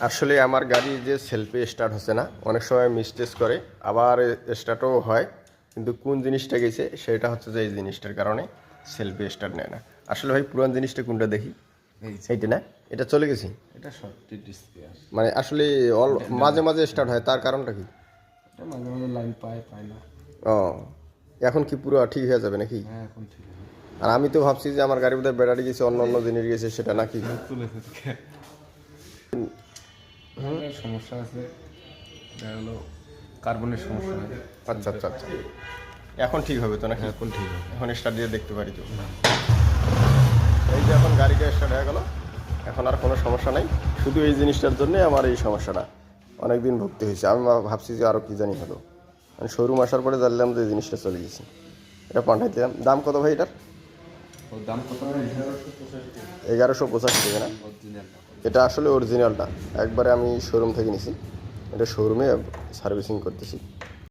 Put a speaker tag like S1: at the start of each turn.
S1: আসলে আমার গাড়ি যে সেলফে স্টার্ট হচ্ছে না, অনেক সময় মিস্টেক করে, আবার স্টার্টও হয়, কিন্তু কোন জিনিসটা গেছে সেটা হচ্ছে যে এই জিনিসটার কারণে সেলফে স্টার্ট নেয় না। আসলে ভাই পুরান জিনিসটা কোনটা দেখি, এইটা না, এটা চলে গেছি।
S2: এটা শর্ট ডিসপ্লে আছে।
S1: মানে আসলে মাঝে মাঝে স্টার্ট হয়, তার কারণটা কি?
S2: এটা মাঝে মাঝে লাইন পায় না।
S1: ও, এখন কি পুরো ঠিক হয়ে যাবে নাকি?
S2: হ্যাঁ এখন ঠিক আছে।
S1: আর আমি তো ভাবছি যে আমার গাড়ির মধ্যে ব্যাটারি গেছে, অন্য অন্য জিনিস গেছে, সেটা নাকি?
S2: তুলেছে থেকে সমস্যা আছে, এটা হলো কার্বনের সমস্যা হয়।
S1: আচ্ছা আচ্ছা আচ্ছা, এখন ঠিক হবে তো নাকি?
S2: এখন ঠিক আছে।
S1: এখন স্টার্ট দিয়ে দেখতে পারি তো। এই যে এখন গাড়িটা স্টার্ট হয়ে গেল, এখন আর কোনো সমস্যা নাই। শুধু এই জিনিসটার জন্যই আমার এই সমস্যাটা অনেক দিন ভুগতে হয়েছে। আমি ভাবছি যে আরও কী জানি হলো, আমি শোরুম আসার পরে জানলাম যে এই জিনিসটা চলে গেছে। এটা পাঠাই দিলাম। দাম কত ভাই এটার?
S2: ওর দাম কত?
S1: 1185 টাকা না? এটা আসলে অরিজিনালটা, একবারে আমি শোরুম থেকে নিছি। এটা শোরুমে সার্ভিসিং করতেছি।